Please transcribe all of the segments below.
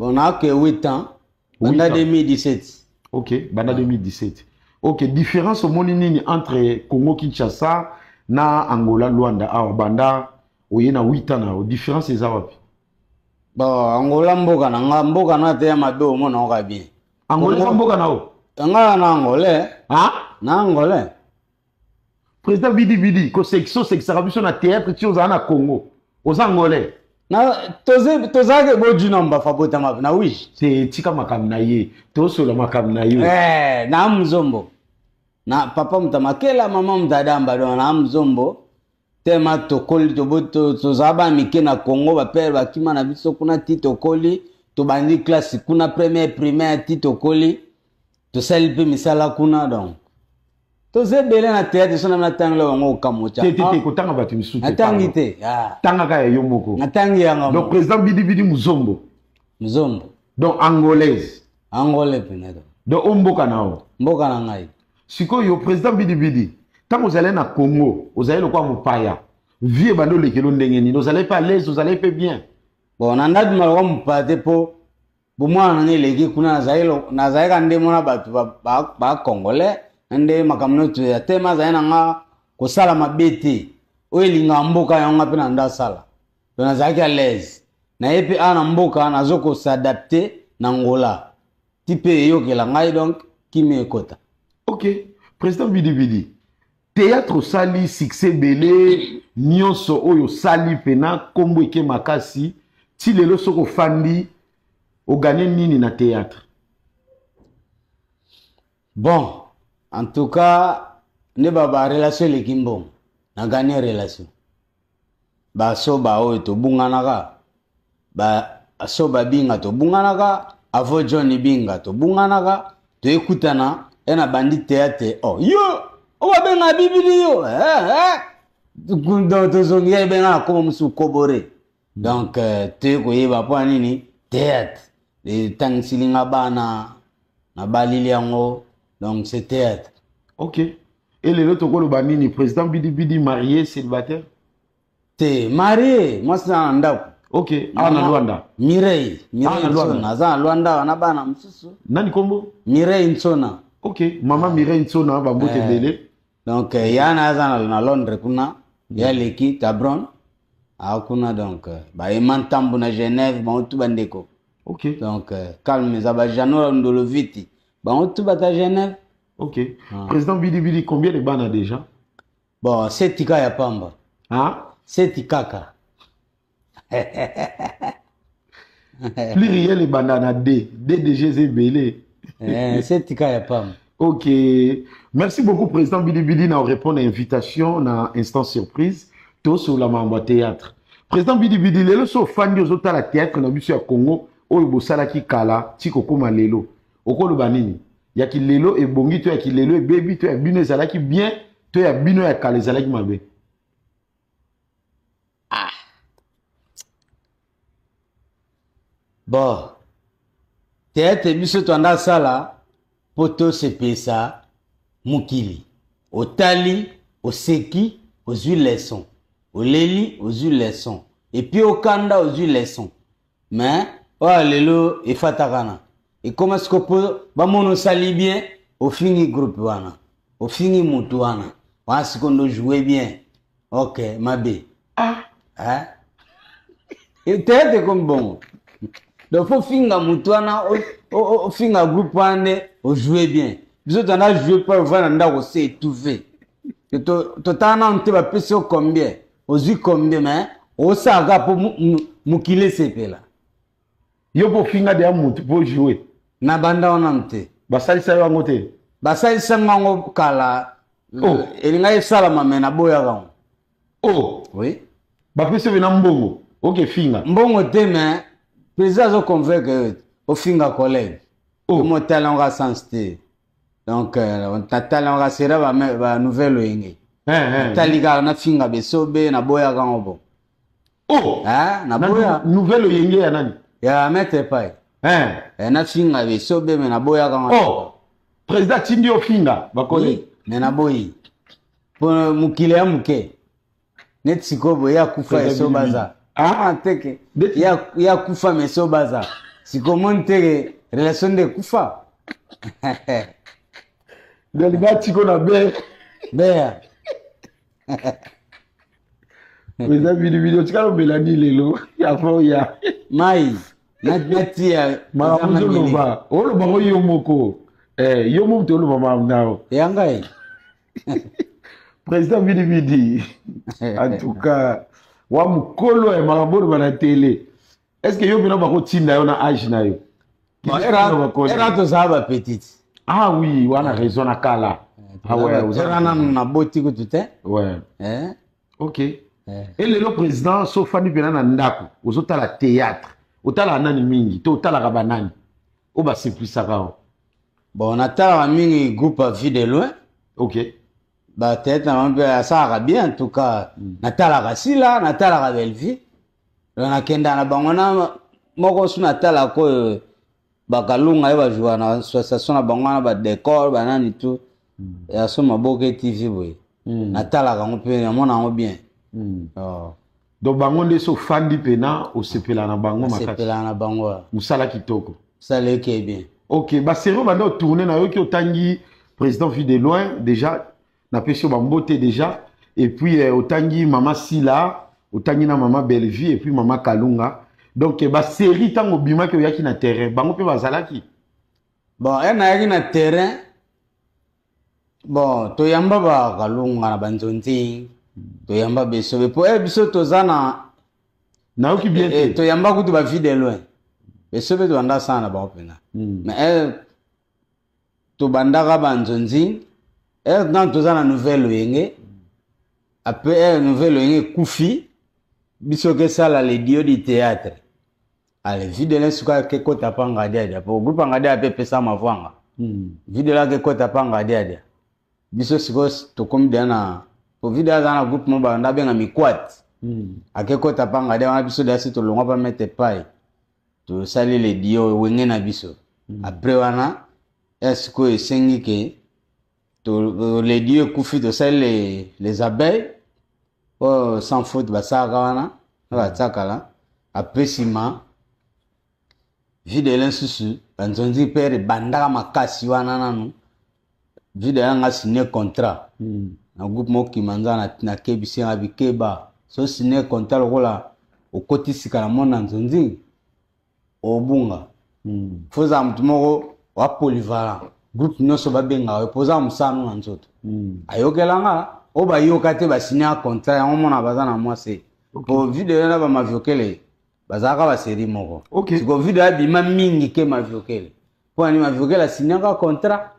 Bon, on a que 8 ans. Banda 2017. Ok, Banda 2017. Ok, différence au monde entre Congo Kinshasa na Angola Luanda. Ah, Banda, oye na 8 ans na différence c'est ça. Bon, Angola mboka na te ya mado mo na oka bien. Angola mboka na o. Nga na Angolais. Ah? Na Angolais. Président Bidi ko section biso na théâtre ti oza na Congo. Aux Angolais. Na tozake boju namba fabota map na wish. C'est tika makam na ye. To solo makam na yo. Na mzombo. Na papa mtamakela mama mtadamba do na mzombo. Tema tokoli toboto tozaba mike na Congo ba père bakima na biso kuna titokoli to bandi classe kuna primaire titokoli to salipe misala kuna donc. Toze bele na théâtre sona na tangla wango kamocha. Tete ko tanga batu misu te. Atangi te. Tanga ka yo moko. Atangi yanga. Donc président Bidi Muzombo. Muzombo. Donc angolaise. Angolais penedo. Donc omboka nao. Mboka na ngai. Siko yo président Bidi. Quand vous allez na Congo, vous allez le quoi mupaya. Vie bando lekelo ndengeni, vous allez pas à l'aise, vous allez pas bien. Bon, nanda du malwa mupate po bumwa na leki kuna na zailo ndemo na batu ba Congolais. Ande makamno tu ya tema zaina nga kosala mabete oyelinga mboka yanga pe na nda sala to na zaki à l'aise na yepe ana mboka na zoko s'adapter na Angola tipe yokela ngai donc kimi ekota. OK, président Bidi théâtre sali succès belé nyonso oyo sali pena kombo eke makasi ti lelo soko fandi o gagner nini na théâtre. Bon, en tout cas, ne baba relation le kimbo, na gagné relation. Ba so ba o to bunganaka, ba so ba binga to bunganaka, avo Johnny binga to bunganaka, to ekutana, ena bandi théâtre. Oh yo, o ba benga bibili yo, to zongi benga comme musu kobore. Donc te ko yeba po nini théâtre. Les tangsilinga bana na balili yango. Donc c'est théâtre. OK. Et les autres le président Bidi marié, célibataire? T'es marié, moi c'est un ndako. OK. Ah na Luanda. Mireille Nsona, za Luanda na bana msusu. Nani kombo? Mireille Nsona. OK. Maman Mireille Nsona ba mbote belé. Donc yana za na Londres kuna, ya leki Tabron. Akuna donc ba emantambu na Genève, ba otu bandeko. OK. Donc calme za ba jano ndoloviti. Bon, tout bat à Genève. OK. Président Bidi, combien de bandes déjà? Bon, c'est tika ya pamba. Hein? C'est tikaka. Pluriel les bandanas D. DDG belé. C'est tika ya pamba. OK. Merci beaucoup, président Bidi, na répondre à l'invitation, na instant surprise. Tout sur la mambo théâtre. Président Bidi, les leçons fan de zota la théâtre na biso ya Congo, oyo bosala ki kala, tiko koma lelo. Okolo banini ya kilelo e bongi to ya kilelo e baby to ya bino ezalaki bien to ya bino ya kala ezalaki mabe. Bon, théâtre biso to anda sala poto se pesa mukili otali oseki ozui leçon oleli ozui leçon et puis okanda ozui leçon mais oa lelo efatakana. Et comment est-ce qu'on peut, on sali bien, au fini groupe wana, au fini mutu wana, parce qu'on doit jouer bien. OK, ma bé. Hein? Et t'es comme bon. Donc faut finir mutu wana, au finir groupe wana, au jouer bien. Vous autres on a joué pas voir nda au s'est étouffé. To t'as un te va passer au combien, au joue combien mais au saga pour mukile sepe là. Yo pour finir de mutu pour jouer. Na banda onamte basalisa yo ngote basalisa ngango kala elinga esala mamena boya kango. Oh oui ba pese vena mbongo. OK finga mbongo te mais président zo convaincre au finga collègue mo talent sens te donc on talent sera ba nouvelle yenge taliga na finga besobe na boya kango bo na boya nouvelle yenge ya nani ya mete pai na finga be sobe me na boya kanga. Oh, président tindi ofinga bakole. Me na boyi. Pour mukile ya muke. Net sikobo ya kufa eso baza. Teke. Ya kufa me so baza. sikomoni te relation de kufa Daliba tiko na be. beya Président Bidi tikalo belani lelo. Ya fo ya. mai natia Maramuzo loba. Olo bango yomoko. Yomo mte olo mama nao. yangai Président Bidi. En tout cas, wa mukolo e marabolo bana télé. Est-ce que yo bino bako tinda yo na âge na yo? Era tozala petite. Ah oui, wana raison na kala. Ah ouais, vous avez na boti kutu te. Ouais. OK. Et le président Sofani pena na ndako, ozotala théâtre. Otala nani mingi, to otala kabanani. O ba simplisa ka. Bon, on a mingi groupe à vie de loin. OK. Bah tête na mbe ça bien en tout cas. Natala kasila, natala ka belvi. Na kenda na bangona moko su natala ko bakalunga eba jouer na association na bangona ba décor banani tout. Ya so maboke TV boy. Natala ka ngope na mona ngo bien. Oh. Donc bango nde so fandi pena o sepela na bango makati. Sepela na bango. Musala kitoko. Ça qui bien. OK, ba sérieux bando tourner na yo ki otangi président vu de loin déjà na peso bambote déjà et puis otangi mama Sila, otangi na mama Bellevue et puis mama Kalunga. Donc ba série tango bima ki oyaki na terrain, bango pe bazalaki. Bon, na yaki na terrain. Bon, to yamba ba Kalunga na banzonzi. To yamba beso po biso tozana na oki bien te. To yamba kutu ba vie de loin. Beso be to anda sana ba opena. Mais to bandaka banzonzi. Dans tozana nouvelle yenge. Après nouvelle yenge kufi. Biso ke sala le dio du théâtre. Ale vie de loin suka ke kota panga dia. Po groupe anga dia pe pesa mavanga. Vie de la ke kota panga dia. Biso siko to komi na pour vidéo dans le groupe mobile on a bien mis quat akeko tapanga de wana biso dasi to longa pa mettre pai to sali les dio wenge na biso après wana est-ce que esengi ke to les dio kufi to sali les abeilles oh sans faute basaka wana ba tsakala après sima vidéo lensusu banzonzi pere bandaka makasi wana nanu vidéo nga signé contrat na groupe moki manza na kebisi na bikeba so signé contrat lokola okotisika na mona nzonzi obunga foza mtu moko wa polyvalent groupe nyonso babenga poza musano na nzoto ayokelanga oba yoka te ba signé contrat ya mona baza na mwase po video na ba maviokele bazaka ba série moko siko video ya bima mingi ke maviokele po ani maviokele signé ka contrat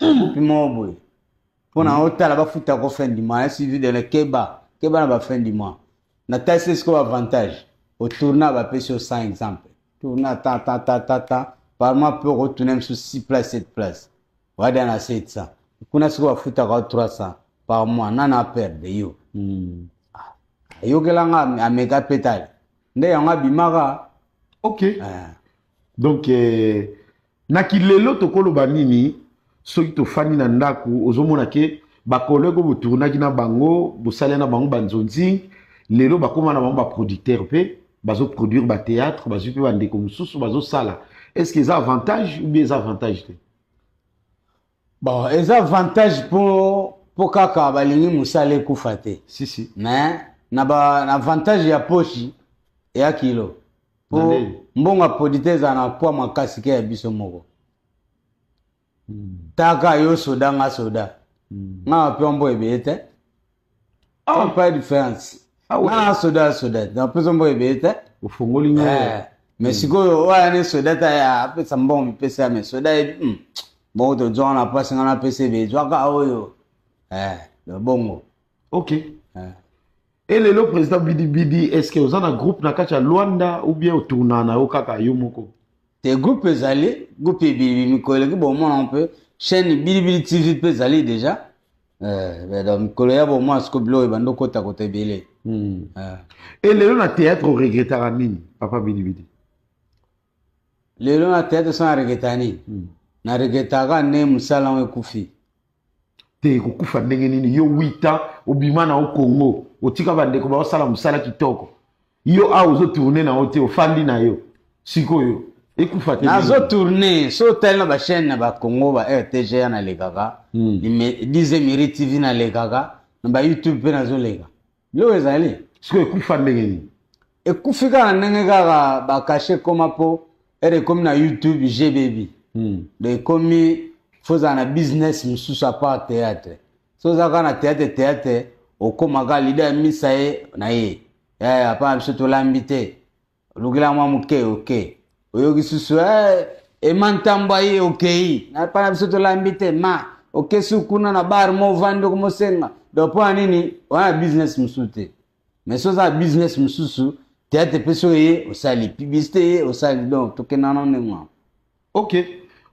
groupe mobo pour na hôtel ba futa ko fin du mois suivi de le keba na ba fin du mois na taxe ce ko avantage au tourna ba pèse 100 exemple tourna ta par mois peut retourner sur 6 places 7 places wada na 700 kuna ce ko futa ko 300 par mois nana perdre yo yo kelanga ameka pétale nde yanga bimaka OK donc nakilelo to koloba nini soki to fani na ndaku ozomona ke bakolego botournaki na bango bosale na bango banzonzi lelo bakoma na bango ba producteur pe bazo produire ba théâtre bazo pe bande comme susu bazo sala est-ce que ça avantage ou bien ça avantage te bon ez avantage pour kaka balingi musale kufate si mais na avantage ya pochi ya kilo pour mbonga producteur na kwa makasi ke ya biso moko taka yo soda nga soda nga pe ombo ebete pas différence nga soda na pe ombo ebete ufungoli nya mais siko wa ne soda ta ya pe sambo mi pesa me soda bon to jona pas ngana pesa be jwaka oyo le bongo OK et le président Bidi est-ce que vous en a groupe na kacha Luanda ou bien tourna na okaka yo moko tes groupes allés groupe Bidi Mikolo ki bon moi on peut chaîne Bidi TV peut aller déjà donc Mikolo ya bon moi ce que blo bando kota kota belé et le na théâtre regrettera nini papa Bidi le na théâtre sans regrettani na regrettaka ne musala we kufi te kukufa ndenge nini yo 8 ans obima na Congo otika bande ko ba sala musala kitoko yo a ozo tourner na ote ofandi na yo sikoyo ekufa te nazo tourner so tel na ba chaîne na ba Congo ba RTG na lekaka dize Miri TV na lekaka na ba YouTube pe nazo leka lo ezali siko ekufa ndenge nini ekufika na ndenge kaka ba caché koma po ere comme na YouTube GBB de komi foza na business mususu à part théâtre so zaka na théâtre okomaka leader misa ye na ye apa biso tolambi te olukila mwa moke oke oyoki susu emantamba ye okei na pana biso tolambi te ma oke sukuna na bar mo vandi komosenga donc mpo nini wana business mususu te mais so za business mususu théâtre mpe so ye osali publicité ye osali donc tokendana ndenge wana. Ok,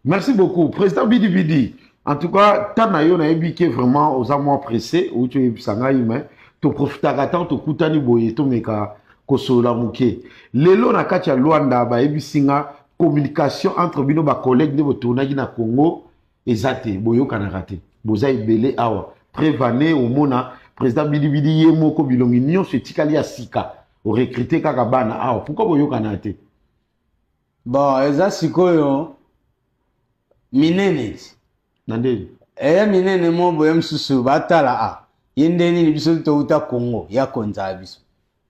merci beaucoup. Président Bidi Bidi, en tout cas, Tanayo na ebi qui est vraiment aux amours pressés, ou tu es sanga humain, tu profites à temps, tu koutani boye, tu meka kosola muke. Lelo na katia Luanda, ba ebi singa communication entre bino ba collègues de botonaji na Congo, ezate, boyo kanarate. Boza ebele awa. Prévané au mona, président Bidi Bidi yemo ko bilongi nyo se tikali asika, au recruter kakabana awa. Pourquoi boyo kanarate? Bon, eza sikoyo minene Nandeli. minene mo boye msusu batala yende nini biso touta Congo ya konza biso.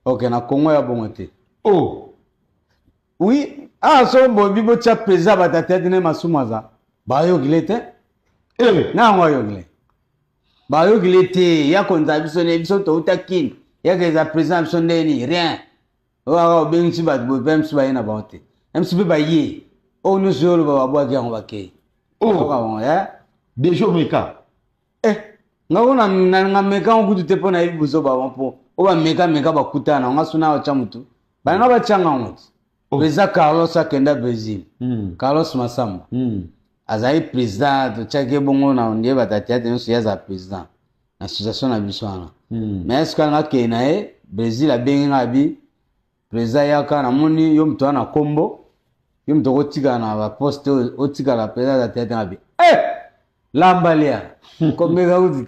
OK na Congo ya bongo te. Oh. Oui, so bo bibo tia pesa batata dine masumaza. Bayo gilete? Na ngo yo gile. Bayo gilete ya konza biso ne biso touta kin. Ya keza president biso ndeni rien. Wa bengi bat bo bem suba ina baote. MCB ba ye o nous sur ba boa ki on ba ke oh déjà meka ngakona nga meka on kutu te pona ibuzo ba mpo o ba meka ba kutana nga suna o chamutu ba nga ba changa ngoti President Carlos akenda Brazil Carlos Masamba azai president to chake bongo na ndie batati ate nso ya za president na association na biswana mais est-ce nga ke na Brazil abenga bi president yaka na moni yo mtu ana kombo yo mtu kotika na ba poste otika la president ya tete ngabi lambalia komeka uti